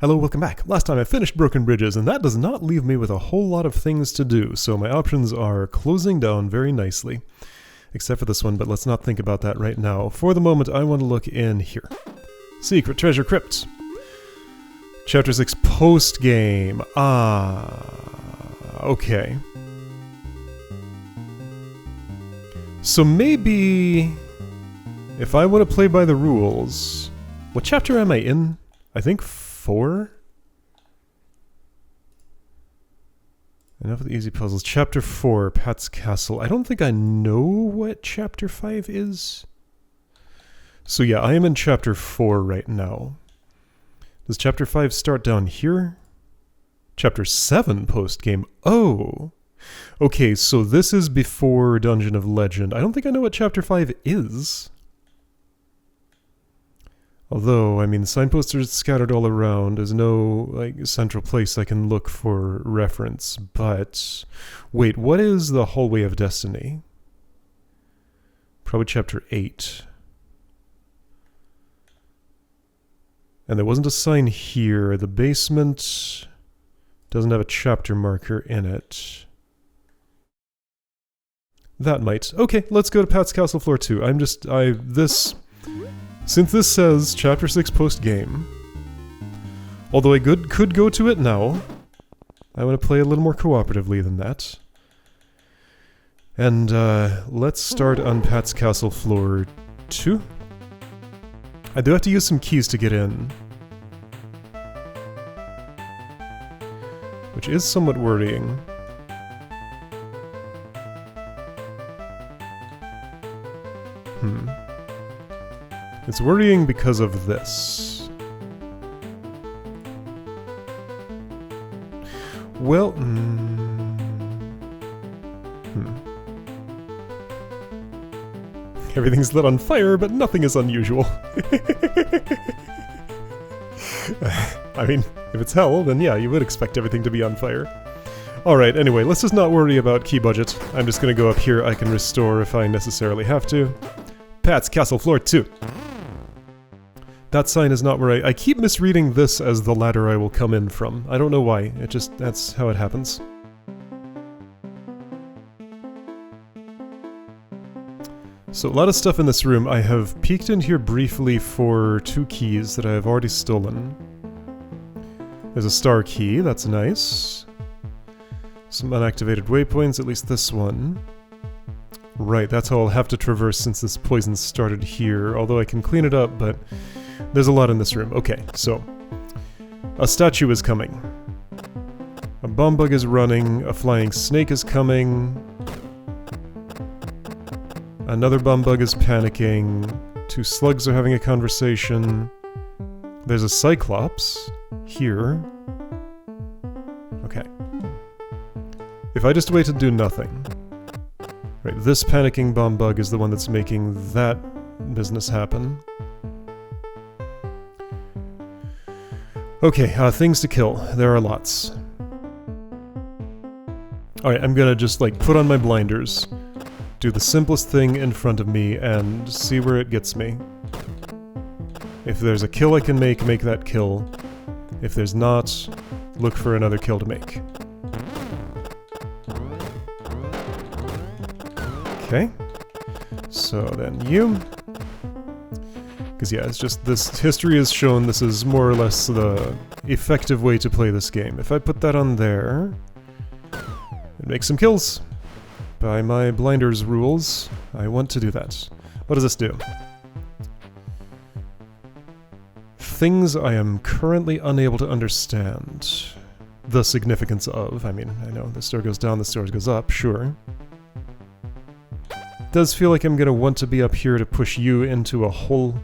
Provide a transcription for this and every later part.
Hello, welcome back. Last time I finished Broken Bridges, and that does not leave me with a whole lot of things to do, so my options are closing down very nicely. Except for this one, but let's not think about that right now. For the moment, I want to look in here. Secret Treasure Crypt. Chapter 6 post-game. Okay. So maybe if I want to play by the rules... What chapter am I in? I think 4? Enough of the easy puzzles. Chapter 4, Pat's Castle. I don't think I know what Chapter 5 is. So yeah, I am in Chapter 4 right now. Does Chapter 5 start down here? Chapter 7 post-game. Oh! Okay, so this is before Dungeon of Legend. I don't think I know what Chapter 5 is. Although, I mean, signposts are scattered all around. There's no, like, central place I can look for reference. But, wait, what is the Hallway of Destiny? Probably Chapter 8. And there wasn't a sign here. The basement doesn't have a chapter marker in it. That might. Okay, let's go to Pat's Castle Floor 2. Since this says Chapter 6 post-game, although I could go to it now, I want to play a little more cooperatively than that. And let's start on Pat's Castle Floor 2. I do have to use some keys to get in, which is somewhat worrying. It's worrying because of this. Well, Everything's lit on fire, but nothing is unusual. I mean, if it's hell, then yeah, you would expect everything to be on fire. Alright, anyway, let's just not worry about key budget. I'm just gonna go up here. I can restore if I necessarily have to. Pat's Castle Floor 2. That sign is not where I keep misreading this as the ladder I will come in from. I don't know why. That's how it happens. So a lot of stuff in this room. I have peeked in here briefly for 2 keys that I have already stolen. There's a star key, that's nice. Some unactivated waypoints, at least this one. Right, that's how I'll have to traverse since this poison started here, although I can clean it up, but there's a lot in this room. Okay, so a statue is coming. A bomb bug is running, a flying snake is coming. Another bomb bug is panicking. 2 slugs are having a conversation. There's a cyclops here. Okay. If I just wait to do nothing... Right, this panicking bomb bug is the one that's making that business happen. Okay, things to kill. There are lots. Alright, I'm gonna just, like, put on my blinders, do the simplest thing in front of me, and see where it gets me. If there's a kill I can make that kill. If there's not, look for another kill to make. Okay. So then you... Because yeah, it's just this history has shown this is more or less the effective way to play this game. If I put that on there, it makes some kills. By my blinders rules, I want to do that. What does this do? Things I am currently unable to understand the significance of. I mean, I know this door goes down, this door goes up, sure. Does feel like I'm gonna want to be up here to push you into a hole.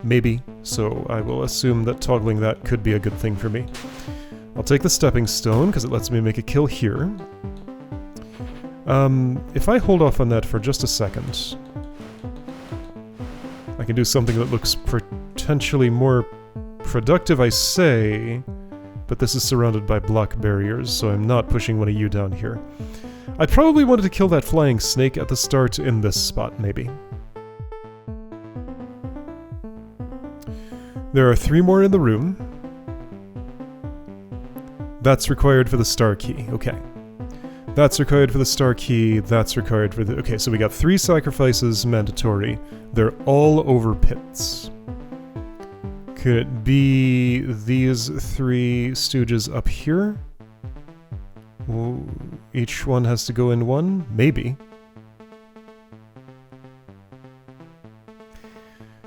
Maybe, so I will assume that toggling that could be a good thing for me. I'll take the stepping stone, because it lets me make a kill here. If I hold off on that for just a second, I can do something that looks potentially more productive, I say, but this is surrounded by block barriers, so I'm not pushing one of you down here. I probably wanted to kill that flying snake at the start in this spot, maybe. There are 3 more in the room. That's required for the star key. Okay. That's required for the star key. That's required for the... Okay, so we got 3 sacrifices mandatory. They're all over pits. Could it be these 3 stooges up here? Well, each one has to go in one? Maybe.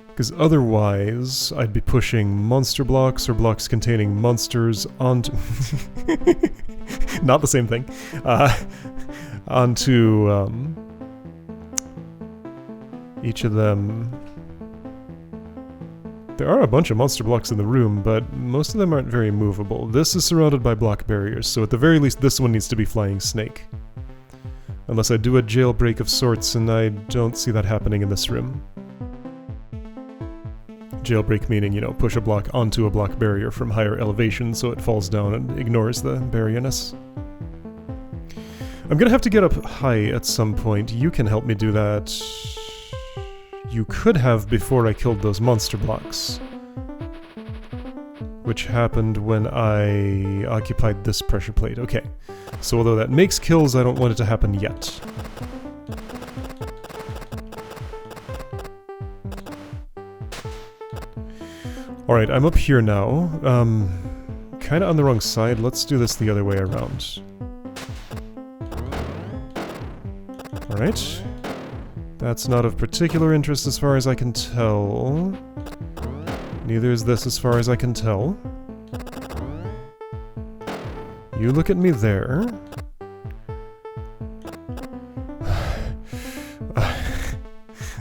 Because otherwise, I'd be pushing monster blocks or blocks containing monsters onto... Not the same thing. Onto each of them. There are a bunch of monster blocks in the room, but most of them aren't very movable. This is surrounded by block barriers, so at the very least this one needs to be flying snake. Unless I do a jailbreak of sorts, and I don't see that happening in this room. Jailbreak meaning, you know, push a block onto a block barrier from higher elevation so it falls down and ignores the barrierness. I'm gonna have to get up high at some point. You can help me do that. You could have before I killed those monster blocks. Which happened when I occupied this pressure plate. Okay. So although that makes kills, I don't want it to happen yet. Alright, I'm up here now. Kinda on the wrong side. Let's do this the other way around. Alright. That's not of particular interest as far as I can tell. Neither is this as far as I can tell. You look at me there.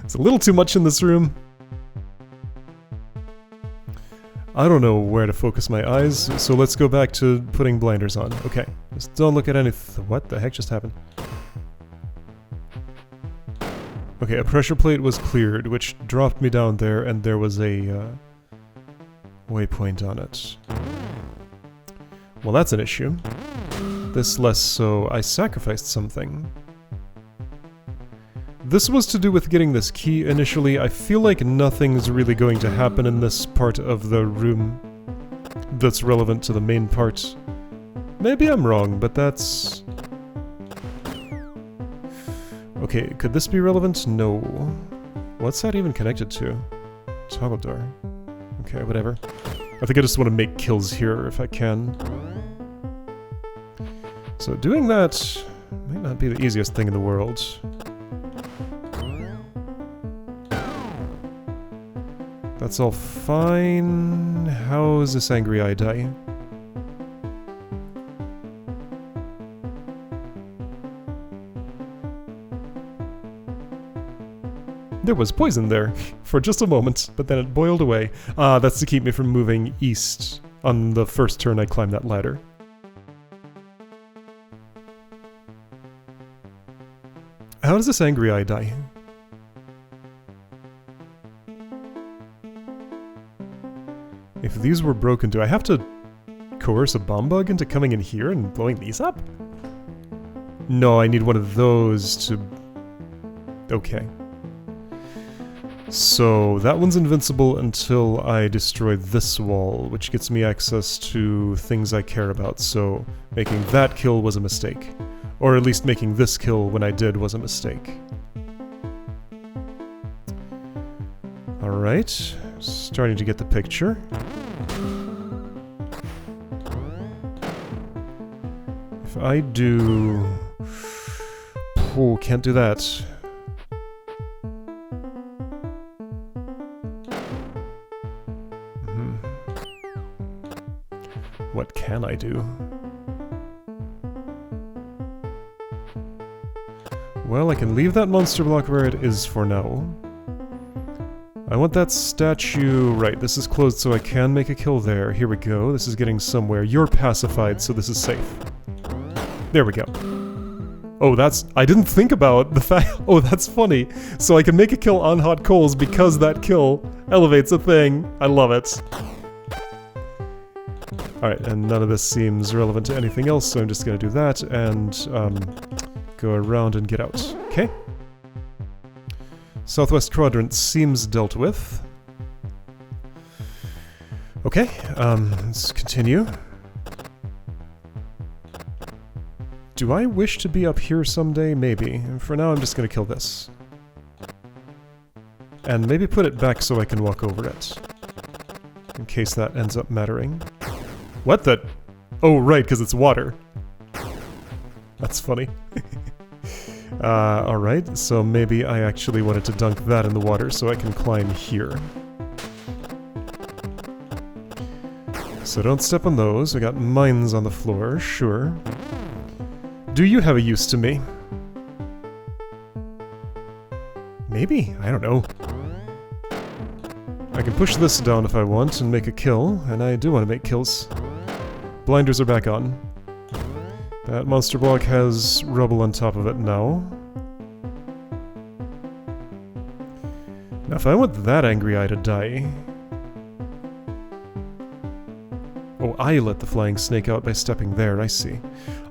It's a little too much in this room. I don't know where to focus my eyes, so let's go back to putting blinders on. Okay, just don't look at anything. What the heck just happened? Okay, a pressure plate was cleared, which dropped me down there, and there was a waypoint on it. Well, that's an issue. This less so. I sacrificed something. This was to do with getting this key initially. I feel like nothing's really going to happen in this part of the room that's relevant to the main part. Maybe I'm wrong, but that's... Okay, could this be relevant? No. What's that even connected to? Toggle door. Okay, whatever. I think I just want to make kills here if I can. So doing that might not be the easiest thing in the world. That's all fine. How is this angry eye die? There was poison there for just a moment, but then it boiled away. That's to keep me from moving east on the first turn I climbed that ladder. How does this angry eye die? If these were broken, do I have to coerce a bomb bug into coming in here and blowing these up? No, I need one of those to... Okay. So, that one's invincible until I destroy this wall, which gets me access to things I care about, so making that kill was a mistake. Or at least making this kill when I did was a mistake. Alright, starting to get the picture. If I do... Oh, can't do that. What can I do? Well, I can leave that monster block where it is for now. I want that statue... Right, this is closed so I can make a kill there. Here we go. This is getting somewhere. You're pacified, so this is safe. There we go. Oh, that's... I didn't think about the fact... Oh, that's funny. So I can make a kill on hot coals because that kill elevates a thing. I love it. Alright, and none of this seems relevant to anything else, so I'm just gonna do that and go around and get out. Okay. Southwest quadrant seems dealt with. Okay, let's continue. Do I wish to be up here someday? Maybe. And for now, I'm just going to kill this. And maybe put it back so I can walk over it. In case that ends up mattering. What the? Oh, right, because it's water. That's funny. Alright, so maybe I actually wanted to dunk that in the water so I can climb here. So don't step on those. I got mines on the floor, sure. Do you have a use to me? Maybe? I don't know. I can push this down if I want and make a kill, and I do want to make kills. Blinders are back on. That monster block has rubble on top of it now. Now if I want that angry eye to die... Oh, I let the flying snake out by stepping there, I see.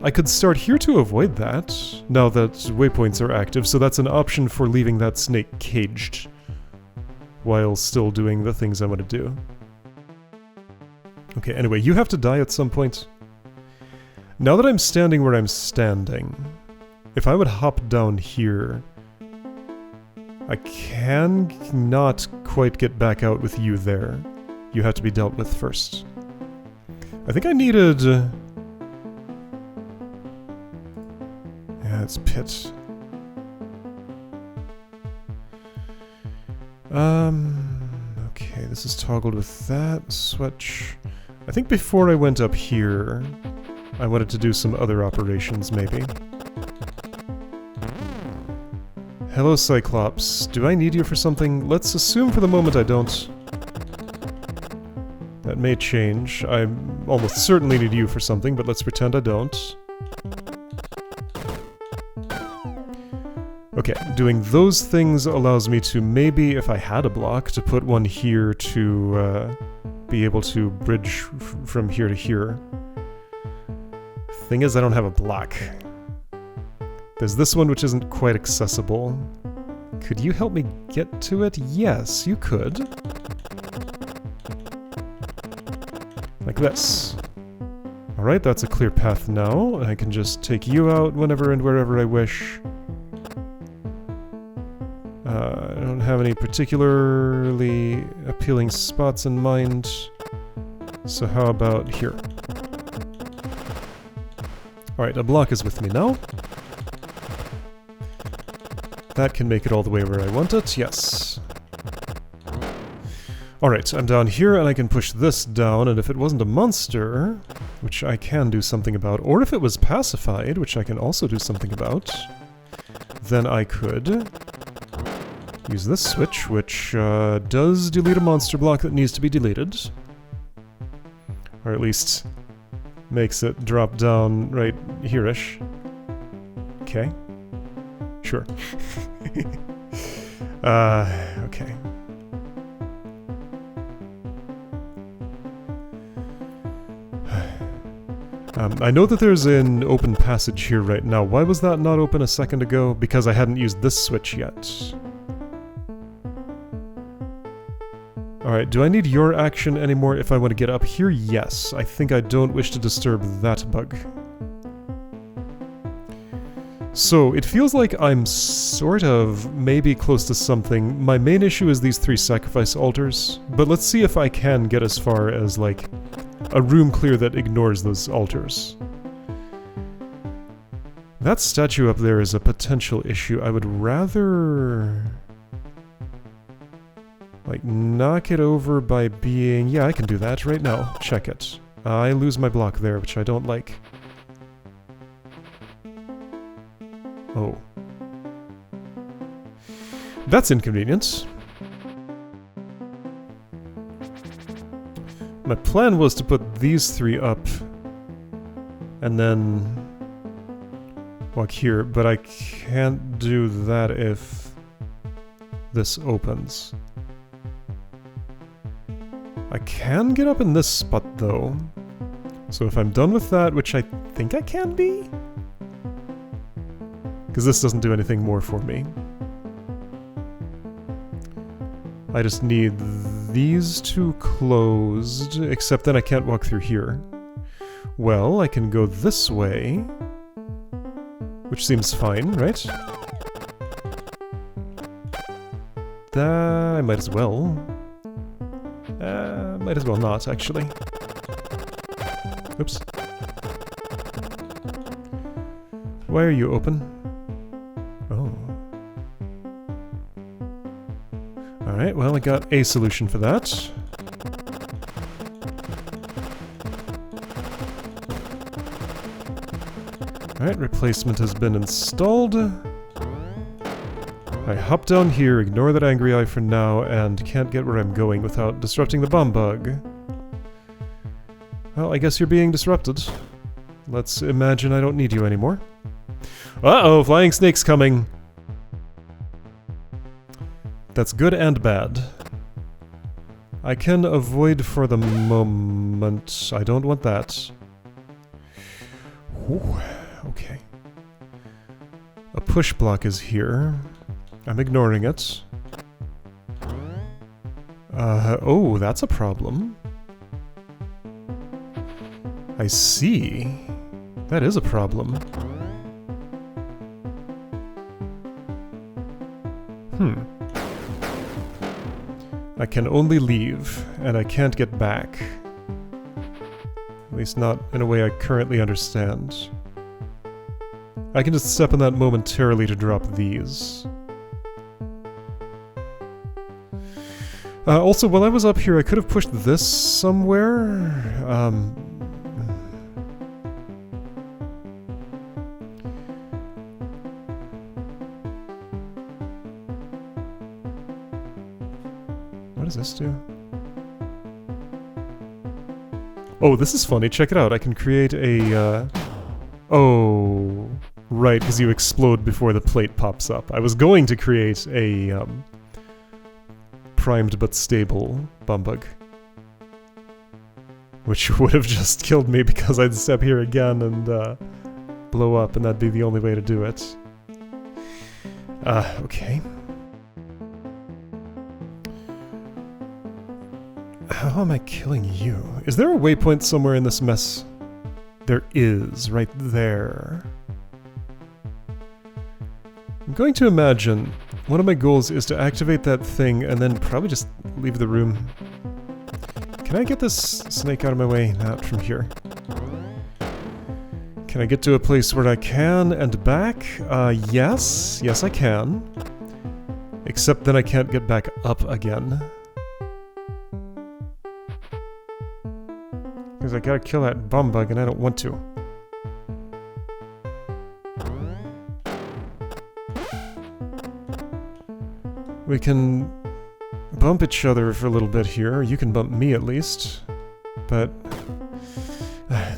I could start here to avoid that, now that waypoints are active, so that's an option for leaving that snake caged, while still doing the things I want to do. Okay, anyway, you have to die at some point. Now that I'm standing where I'm standing, if I would hop down here, I can not quite get back out with you there. You have to be dealt with first. I think I needed... Yeah, it's pit. Okay, this is toggled with that switch. I think before I went up here, I wanted to do some other operations, maybe. Hello, Cyclops. Do I need you for something? Let's assume for the moment I don't. That may change. I almost certainly need you for something, but let's pretend I don't. Okay, doing those things allows me to maybe, if I had a block, to put one here to be able to bridge from here to here. Thing is, I don't have a block. There's this one which isn't quite accessible. Could you help me get to it? Yes, you could. Like this. Alright, that's a clear path now. I can just take you out whenever and wherever I wish. I don't have any particularly appealing spots in mind. So how about here? Alright, a block is with me now. That can make it all the way where I want it, yes. Alright, I'm down here and I can push this down, and if it wasn't a monster, which I can do something about, or if it was pacified, which I can also do something about, then I could use this switch, which does delete a monster block that needs to be deleted. Or at least makes it drop down right here-ish. Okay. Sure. Okay. I know that there's an open passage here right now. Why was that not open a second ago? Because I hadn't used this switch yet. Alright, do I need your action anymore if I want to get up here? Yes. I think I don't wish to disturb that bug. So, it feels like I'm sort of maybe close to something. My main issue is these 3 sacrifice altars, but let's see if I can get as far as, like, a room clear that ignores those altars. That statue up there is a potential issue. I would rather... like, knock it over by being... Yeah, I can do that right now. Check it. I lose my block there, which I don't like. Oh. That's inconvenient. My plan was to put these 3 up and then walk here, but I can't do that if this opens. I can get up in this spot though, so if I'm done with that, which I think I can be, because this doesn't do anything more for me. I just need these 2 closed, except then I can't walk through here. Well, I can go this way. which seems fine, right? I might as well. Might as well not, actually. Oops. Why are you open? Oh. Alright, well, I got a solution for that. Alright, replacement has been installed. I hop down here, ignore that angry eye for now, and can't get where I'm going without disrupting the bomb bug. Well, I guess you're being disrupted. Let's imagine I don't need you anymore. Uh-oh, flying snake's coming! That's good and bad. I can avoid for the moment. I don't want that. Ooh, okay. A push block is here. I'm ignoring it. Oh, that's a problem. I see. That is a problem. I can only leave, and I can't get back. At least not in a way I currently understand. I can just step on that momentarily to drop these. Also, while I was up here, I could have pushed this somewhere. What does this do? Oh, this is funny. Check it out. I can create a... Oh, right, because you explode before the plate pops up. I was going to create a... primed but stable bomb bug, which would have just killed me because I'd step here again and blow up, and that'd be the only way to do it. Okay. How am I killing you? Is there a waypoint somewhere in this mess? There is, right there. I'm going to imagine one of my goals is to activate that thing and then probably just leave the room. Can I get this snake out of my way? Not from here. Can I get to a place where I can and back? Yes. Yes, I can. Except then I can't get back up again. Because I gotta kill that bomb bug and I don't want to. We can bump each other for a little bit here. You can bump me at least. But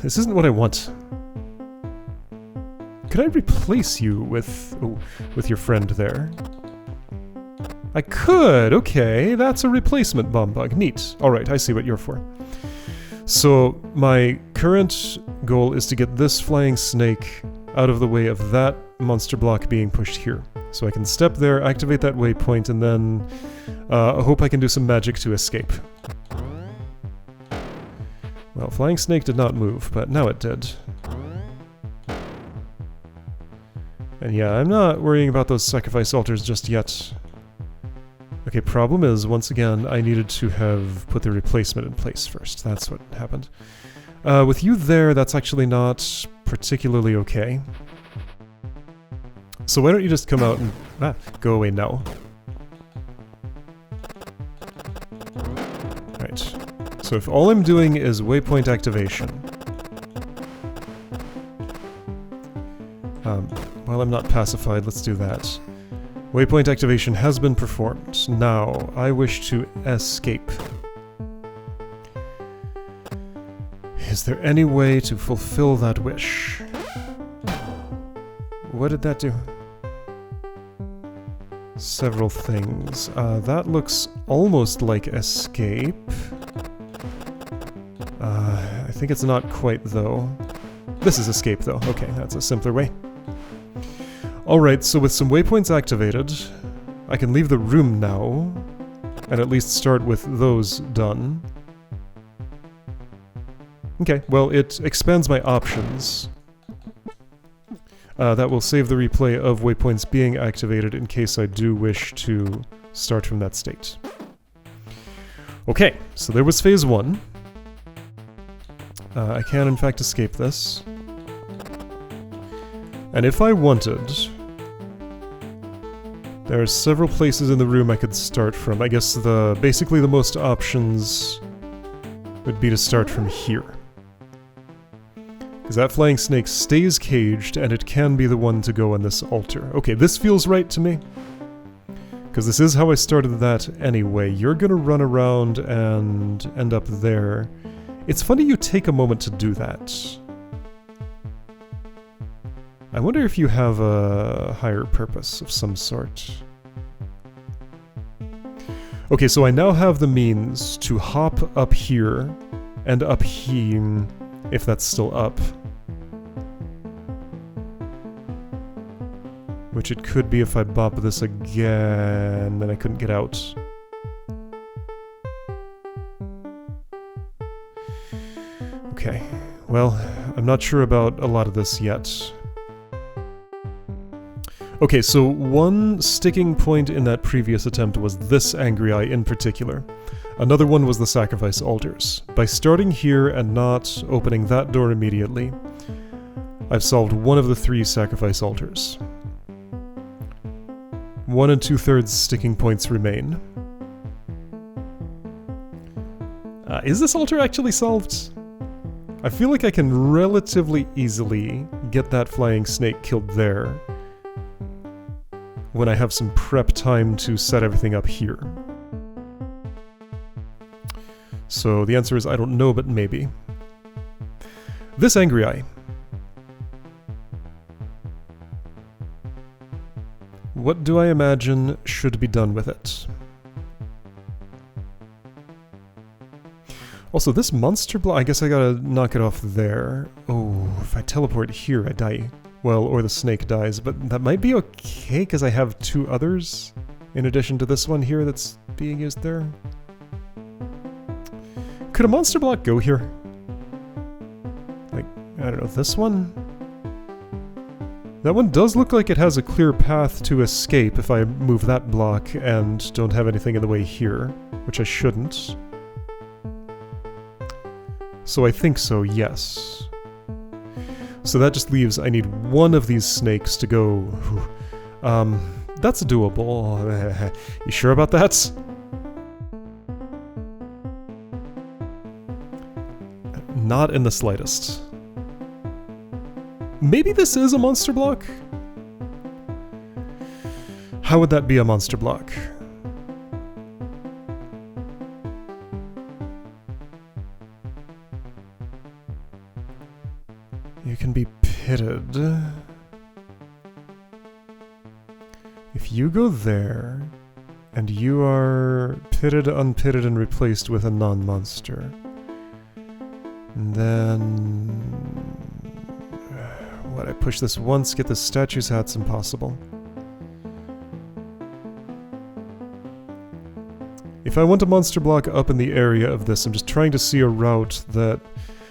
this isn't what I want. Could I replace you with your friend there? I could! Okay, that's a replacement bomb bug. Neat. Alright, I see what you're for. So, my current goal is to get this flying snake out of the way of that monster block being pushed here. So I can step there, activate that waypoint, and then hope I can do some magic to escape. Well, flying snake did not move, but now it did. And yeah, I'm not worrying about those sacrifice altars just yet. Okay, problem is, once again, I needed to have put the replacement in place first. That's what happened. With you there, that's actually not particularly okay. So why don't you just come out and... go away now. Right. So if all I'm doing is waypoint activation... while I'm not pacified, let's do that. Waypoint activation has been performed. Now, I wish to escape. Is there any way to fulfill that wish? What did that do? Several things. That looks almost like escape. I think it's not quite, though. This is escape, though. Okay, that's a simpler way. Alright, so with some waypoints activated, I can leave the room now, and at least start with those done. Okay, well, it expands my options. That will save the replay of waypoints being activated in case I do wish to start from that state. Okay, so there was phase 1. I can in fact escape this. And if I wanted, there are several places in the room I could start from. I guess basically the most options would be to start from here. Because that flying snake stays caged, and it can be the one to go on this altar. Okay, this feels right to me. Because this is how I started that anyway. You're gonna run around and end up there. It's funny you take a moment to do that. I wonder if you have a higher purpose of some sort. Okay, so I now have the means to hop up here and up here, if that's still up. Which it could be if I bop this again, then I couldn't get out. Okay, well, I'm not sure about a lot of this yet. Okay, so one sticking point in that previous attempt was this angry eye in particular. Another one was the sacrifice altars. By starting here and not opening that door immediately, I've solved one of the 3 sacrifice altars. 1 2/3 sticking points remain. Is this altar actually solved? I feel like I can relatively easily get that flying snake killed there when I have some prep time to set everything up here. So the answer is I don't know, but maybe. This angry eye. What do I imagine should be done with it? Also, this monster block, I guess I gotta knock it off there. Oh, if I teleport here, I die. Well, or the snake dies, but that might be okay because I have 2 others in addition to this one here that's being used there. Could a monster block go here? Like, I don't know, this one? That one does look like it has a clear path to escape if I move that block and don't have anything in the way here, which I shouldn't. So I think so, yes. So that just leaves, I need one of these snakes to go. That's doable. You sure about that? Not in the slightest. Maybe this is a monster block? How would that be a monster block? You can be pitted. If you go there, and you are pitted, unpitted, and replaced with a non-monster, then... What, I push this once, get the statue's hat's impossible. If I want a monster block up in the area of this, I'm just trying to see a route that...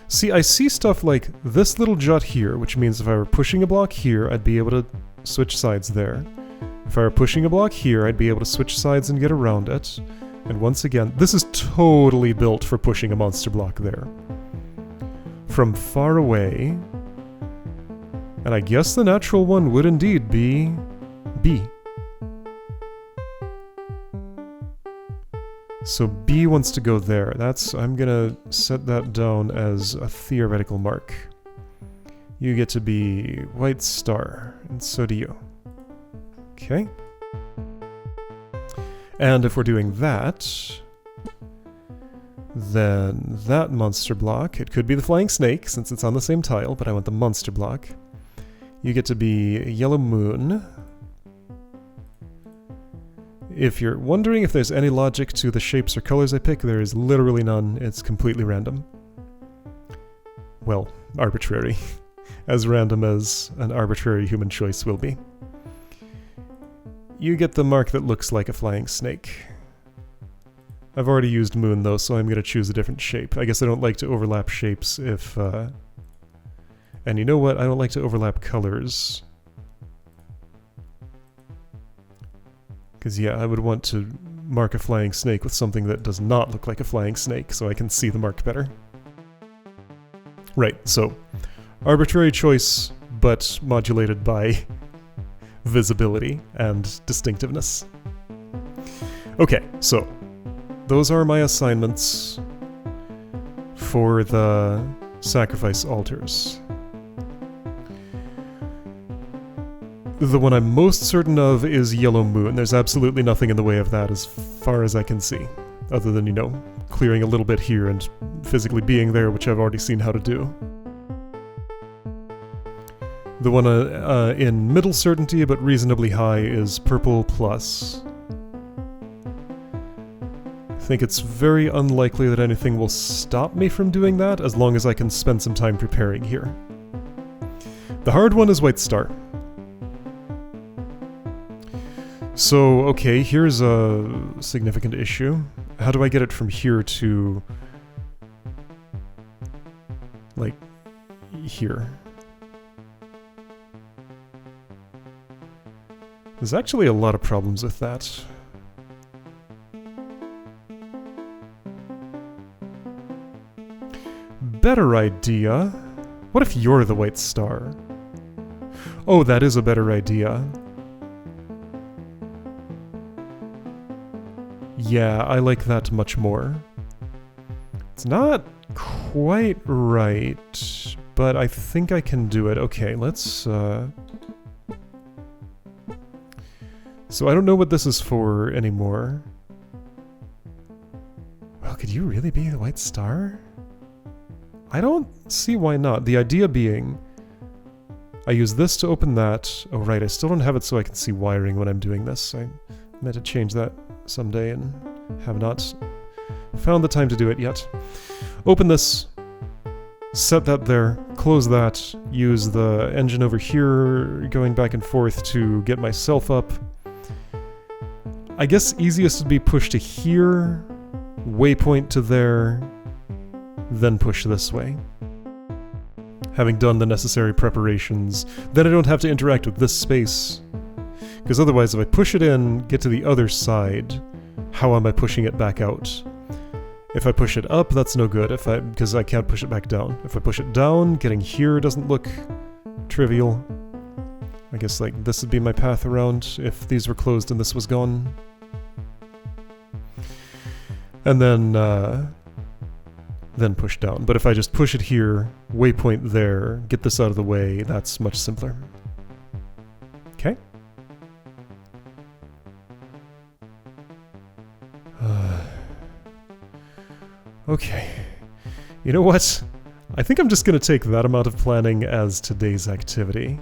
See, I see stuff like this little jut here, which means if I were pushing a block here, I'd be able to switch sides there. If I were pushing a block here, I'd be able to switch sides and get around it. And once again, this is totally built for pushing a monster block there. From far away... And I guess the natural one would indeed be B. So B wants to go there. I'm gonna set that down as a theoretical mark. You get to be white star, and so do you. Okay. And if we're doing that, then that monster block, it could be the flying snake since it's on the same tile, but I want the monster block. You get to be yellow moon. If you're wondering if there's any logic to the shapes or colors I pick, there is literally none. It's completely random. Well, arbitrary. As random as an arbitrary human choice will be. You get the mark that looks like a flying snake. I've already used moon though, so I'm going to choose a different shape. I guess I don't like to overlap shapes if... And you know what? I don't like to overlap colors Because yeah, I would want to mark a flying snake with something that does not look like a flying snake, so I can see the mark better. Right, so arbitrary choice, but modulated by visibility and distinctiveness. Okay, so those are my assignments for the sacrifice altars. The one I'm most certain of is Yellow Moon. There's absolutely nothing in the way of that as far as I can see, other than, you know, clearing a little bit here and physically being there, which I've already seen how to do. The one in middle certainty but reasonably high is Purple Plus. I think it's very unlikely that anything will stop me from doing that, as long as I can spend some time preparing here. The hard one is White Star. So, okay, here's a significant issue. How do I get it from here to, like, here? There's actually a lot of problems with that. Better idea. What if you're the White Star? Oh, that is a better idea. Yeah, I like that much more. It's not quite right, but I think I can do it. Okay, let's, So I don't know what this is for anymore. Well, could you really be the White Star? I don't see why not. The idea being, I use this to open that. Oh right, I still don't have it so I can see wiring when I'm doing this. I meant to change that someday and have not found the time to do it yet. Open this, set that there, close that, use the engine over here going back and forth to get myself up. I guess easiest would be push to here, waypoint to there, then push this way. Having done the necessary preparations, then I don't have to interact with this space. Because otherwise, if I push it in, get to the other side, how am I pushing it back out? If I push it up, that's no good, because I can't push it back down. If I push it down, getting here doesn't look trivial. I guess like this would be my path around if these were closed and this was gone. And then push down. But if I just push it here, waypoint there, get this out of the way, that's much simpler. Okay. Okay. You know what? I think I'm just going to take that amount of planning as today's activity.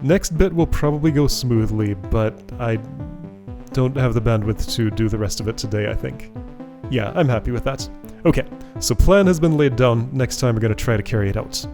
Next bit will probably go smoothly, but I don't have the bandwidth to do the rest of it today, I think. Yeah, I'm happy with that. Okay, so plan has been laid down. Next time we're going to try to carry it out.